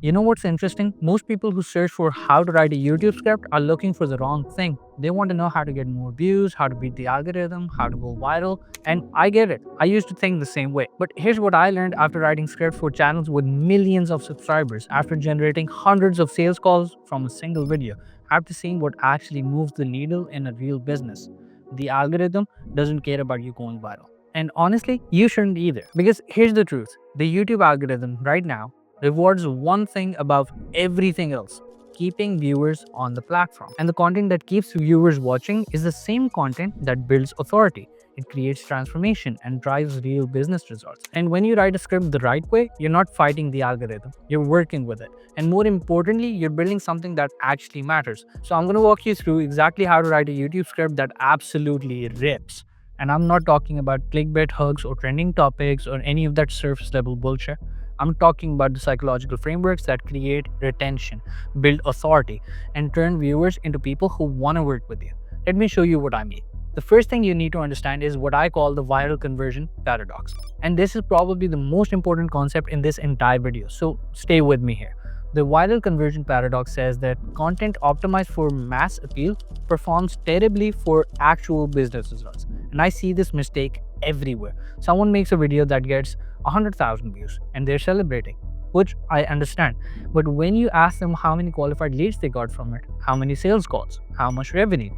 You know what's interesting? Most people who search for how to write a YouTube script are looking for the wrong thing. They want to know how to get more views, how to beat the algorithm, how to go viral. And I get it. I used to think the same way. But here's what I learned after writing scripts for channels with millions of subscribers, after generating hundreds of sales calls from a single video, after seeing what actually moves the needle in a real business. The algorithm doesn't care about you going viral. And honestly, you shouldn't either. Because here's the truth, the YouTube algorithm right now rewards one thing above everything else: keeping viewers on the platform. And the content that keeps viewers watching is the same content that builds authority. It creates transformation and drives real business results. And when you write a script the right way, you're not fighting the algorithm, you're working with it. And more importantly, you're building something that actually matters. So I'm going to walk you through exactly how to write a YouTube script that absolutely rips. And I'm not talking about clickbait hooks or trending topics or any of that surface level bullshit. I'm talking about the psychological frameworks that create retention, build authority, and turn viewers into people who want to work with you. Let me show you what I mean. The first thing you need to understand is what I call the viral conversion paradox. And this is probably the most important concept in this entire video, so stay with me here. The viral conversion paradox says that content optimized for mass appeal performs terribly for actual business results. And I see this mistake everywhere. Someone makes a video that gets 100,000 views and they're celebrating, which I understand. But when you ask them how many qualified leads they got from it, how many sales calls, how much revenue,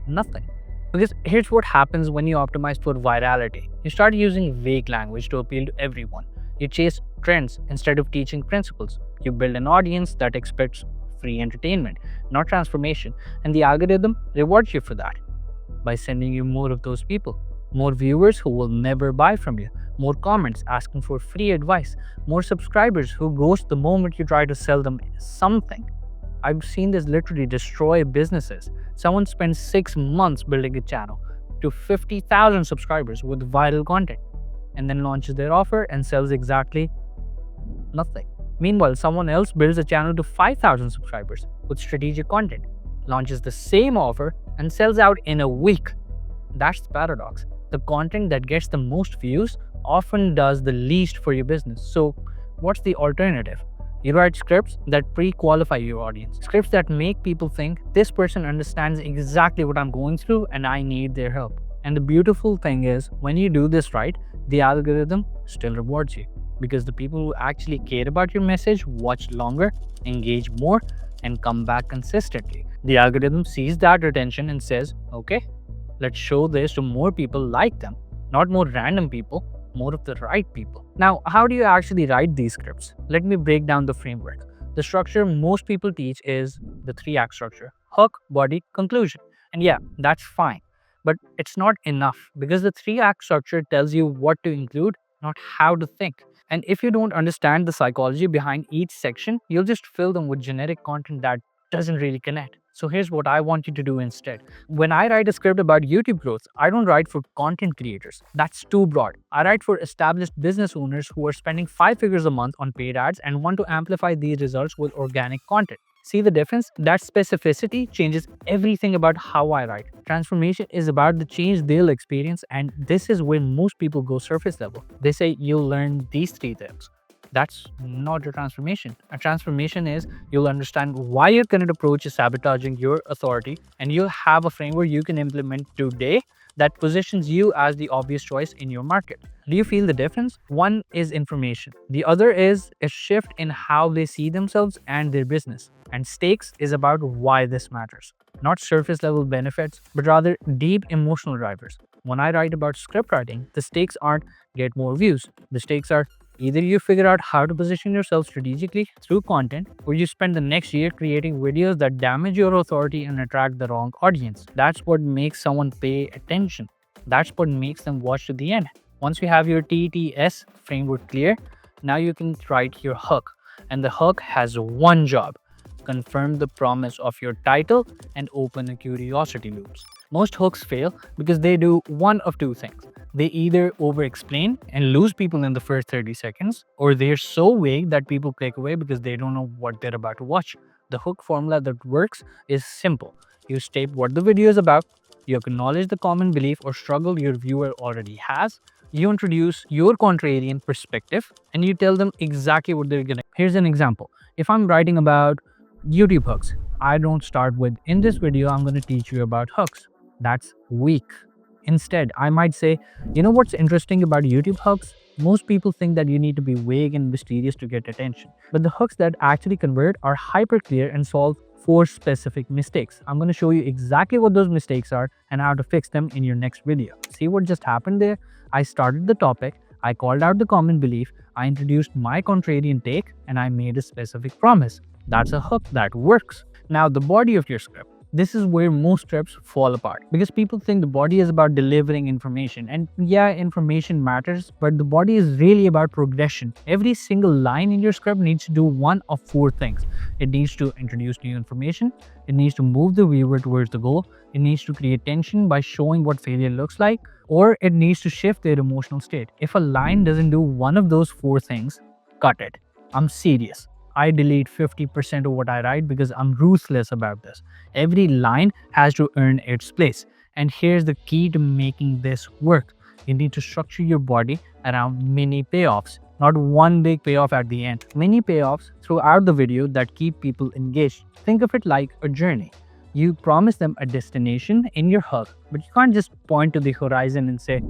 nothing. Because here's what happens when you optimize for virality. You start using vague language to appeal to everyone. You chase trends instead of teaching principles. You build an audience that expects free entertainment, not transformation. And the algorithm rewards you for that by sending you more of those people. More viewers who will never buy from you, more comments asking for free advice, more subscribers who ghost the moment you try to sell them something. I've seen this literally destroy businesses. Someone spends 6 months building a channel to 50,000 subscribers with viral content and then launches their offer and sells exactly nothing. Meanwhile, someone else builds a channel to 5,000 subscribers with strategic content, launches the same offer and sells out in a week. That's the paradox. The content that gets the most views often does the least for your business. So what's the alternative? You write scripts that pre-qualify your audience, scripts that make people think this person understands exactly what I'm going through and I need their help. And the beautiful thing is, when you do this right, the algorithm still rewards you, because the people who actually care about your message watch longer, engage more, and come back consistently. The algorithm sees that retention and says, okay, let's show this to more people like them, not more random people, more of the right people. Now, how do you actually write these scripts? Let me break down the framework. The structure most people teach is the 3-act structure: hook, body, conclusion. And yeah, that's fine. But it's not enough, because the 3-act structure tells you what to include, not how to think. And if you don't understand the psychology behind each section, you'll just fill them with generic content that doesn't really connect. So here's what I want you to do instead. When I write a script about YouTube growth, I don't write for content creators. That's too broad. I write for established business owners who are spending 5 figures a month on paid ads and want to amplify these results with organic content. See the difference? That specificity changes everything about how I write. Transformation is about the change they'll experience, and this is where most people go surface level. They say you'll learn these 3 things. That's not a transformation. A transformation is you'll understand why your current approach is sabotaging your authority, and you'll have a framework you can implement today that positions you as the obvious choice in your market. Do you feel the difference? One is information. The other is a shift in how they see themselves and their business. And stakes is about why this matters. Not surface level benefits, but rather deep emotional drivers. When I write about script writing, the stakes aren't get more views. The stakes are either you figure out how to position yourself strategically through content, or you spend the next year creating videos that damage your authority and attract the wrong audience. That's what makes someone pay attention. That's what makes them watch to the end. Once you have your TTS framework clear, now you can write your hook. And the hook has one job: confirm the promise of your title and open a curiosity loops. Most hooks fail because they do one of two things. They either over-explain and lose people in the first 30 seconds, or they're so vague that people click away because they don't know what they're about to watch. The hook formula that works is simple. You state what the video is about, you acknowledge the common belief or struggle your viewer already has, You introduce your contrarian perspective and you tell them exactly what they're gonna. Here's an example. If I'm writing about YouTube hooks, I don't start with, in this video, I'm gonna teach you about hooks. That's weak. Instead, I might say, you know what's interesting about YouTube hooks? Most people think that you need to be vague and mysterious to get attention. But the hooks that actually convert are hyper clear and solve 4 specific mistakes. I'm going to show you exactly what those mistakes are and how to fix them in your next video. See what just happened there? I started the topic, I called out the common belief, I introduced my contrarian take, and I made a specific promise. That's a hook that works. Now, the body of your script. This is where most scripts fall apart because people think the body is about delivering information, and yeah, information matters, but the body is really about progression. Every single line in your script needs to do one of 4 things. It needs to introduce new information, it needs to move the viewer towards the goal, it needs to create tension by showing what failure looks like, or it needs to shift their emotional state. If a line doesn't do one of those 4 things, cut it. I'm serious. I delete 50% of what I write because I'm ruthless about this. Every line has to earn its place. And here's the key to making this work. You need to structure your body around mini payoffs, not one big payoff at the end. Mini payoffs throughout the video that keep people engaged. Think of it like a journey. You promise them a destination in your hook, but you can't just point to the horizon and say,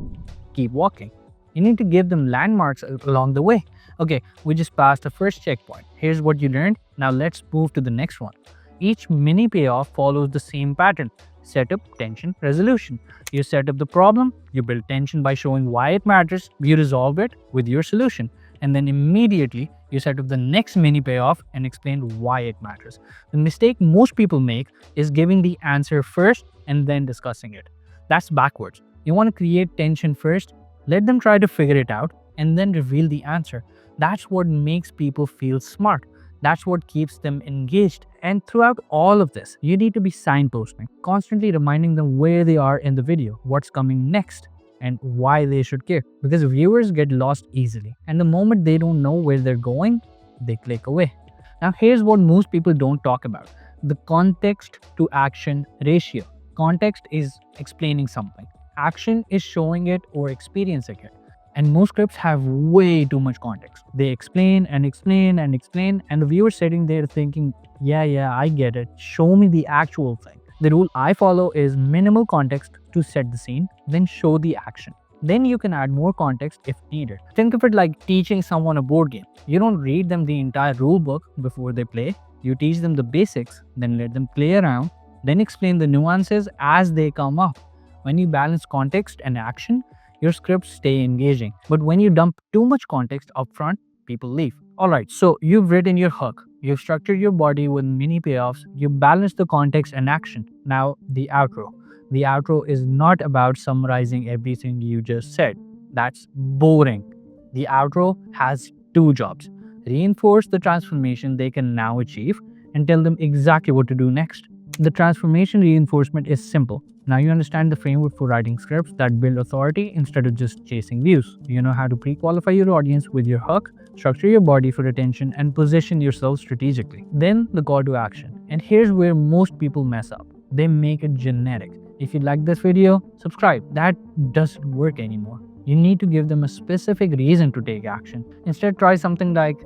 keep walking. You need to give them landmarks along the way. Okay, we just passed the first checkpoint. Here's what you learned. Now let's move to the next one. Each mini payoff follows the same pattern. Setup, tension, resolution. You set up the problem, you build tension by showing why it matters, you resolve it with your solution, and then immediately you set up the next mini payoff and explain why it matters. The mistake most people make is giving the answer first and then discussing it. That's backwards. You want to create tension first, let them try to figure it out, and then reveal the answer. That's what makes people feel smart. That's what keeps them engaged. And throughout all of this, you need to be signposting, constantly reminding them where they are in the video, what's coming next, and why they should care. Because viewers get lost easily. And the moment they don't know where they're going, they click away. Now, here's what most people don't talk about: the context to action ratio. Context is explaining something. Action is showing it or experiencing it. And most scripts have way too much context. They explain and explain and explain, and the viewer sitting there thinking, yeah, I get it. Show me the actual thing. The rule I follow is minimal context to set the scene, then show the action. Then you can add more context if needed. Think of it like teaching someone a board game. You don't read them the entire rule book before they play. You teach them the basics, then let them play around, then explain the nuances as they come up. When you balance context and action, your scripts stay engaging. But when you dump too much context up front, people leave. Alright, so you've written your hook, you've structured your body with mini payoffs, you balance the context and action. Now, the outro. The outro is not about summarizing everything you just said. That's boring. The outro has 2 jobs. Reinforce the transformation they can now achieve and tell them exactly what to do next. The transformation reinforcement is simple. Now you understand the framework for writing scripts that build authority instead of just chasing views. You know how to pre-qualify your audience with your hook, structure your body for attention, and position yourself strategically. Then the call to action. And here's where most people mess up. They make it generic. If you like this video, subscribe. That doesn't work anymore. You need to give them a specific reason to take action. Instead, try something like,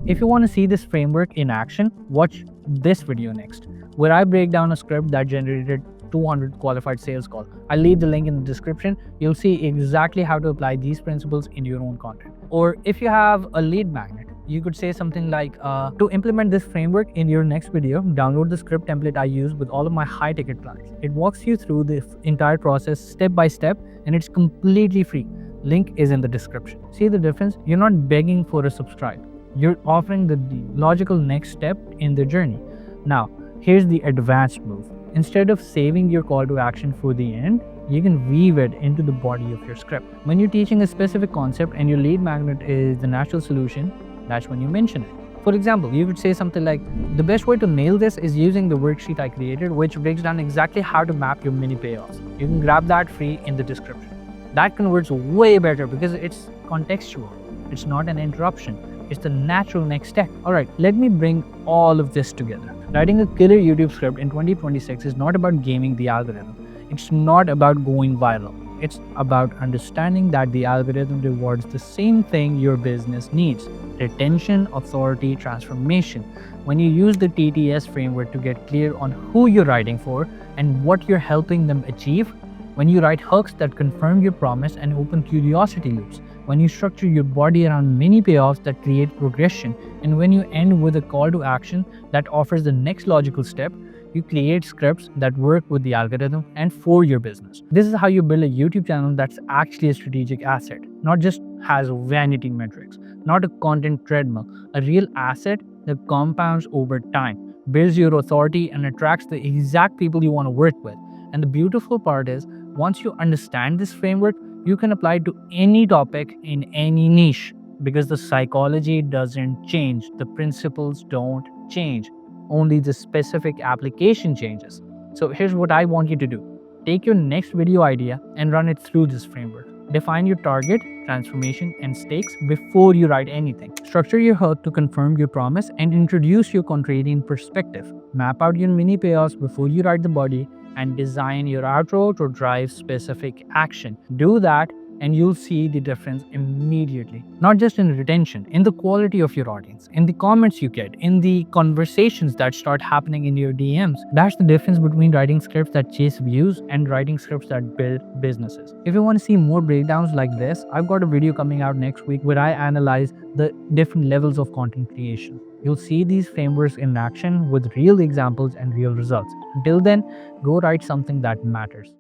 if you want to see this framework in action, watch this video next, where I break down a script that generated 200 qualified sales calls. I'll leave the link in the description. You'll see exactly how to apply these principles in your own content. Or if you have a lead magnet, you could say something like, to implement this framework in your next video, download the script template I use with all of my high ticket clients. It walks you through the entire process step by step, and it's completely free. Link is in the description. See the difference? You're not begging for a subscribe. You're offering the logical next step in the journey. Now, here's the advanced move. Instead of saving your call to action for the end, you can weave it into the body of your script. When you're teaching a specific concept and your lead magnet is the natural solution, that's when you mention it. For example, you could say something like, the best way to nail this is using the worksheet I created, which breaks down exactly how to map your mini payoffs. You can grab that free in the description. That converts way better because it's contextual. It's not an interruption. It's the natural next step. Alright, let me bring all of this together. Writing a killer YouTube script in 2026 is not about gaming the algorithm. It's not about going viral. It's about understanding that the algorithm rewards the same thing your business needs: retention, authority, transformation. When you use the TTS framework to get clear on who you're writing for and what you're helping them achieve, when you write hooks that confirm your promise and open curiosity loops, when you structure your body around mini payoffs that create progression, and when you end with a call to action that offers the next logical step, you create scripts that work with the algorithm and for your business. This is how you build a YouTube channel that's actually a strategic asset, not just has vanity metrics, not a content treadmill, a real asset that compounds over time, builds your authority, and attracts the exact people you want to work with. And the beautiful part is, once you understand this framework, you can apply it to any topic in any niche, because the psychology doesn't change, the principles don't change, only the specific application changes. So here's what I want you to do. Take your next video idea and run it through this framework. Define your target, transformation, and stakes before you write anything. Structure your hook to confirm your promise and introduce your contrarian perspective. Map out your mini payoffs before you write the body, and design your outro to drive specific action. Do that and you'll see the difference immediately. Not just in retention, in the quality of your audience, in the comments you get, in the conversations that start happening in your DMs. That's the difference between writing scripts that chase views and writing scripts that build businesses. If you want to see more breakdowns like this, I've got a video coming out next week where I analyze the different levels of content creation. You'll see these frameworks in action with real examples and real results. Until then, go write something that matters.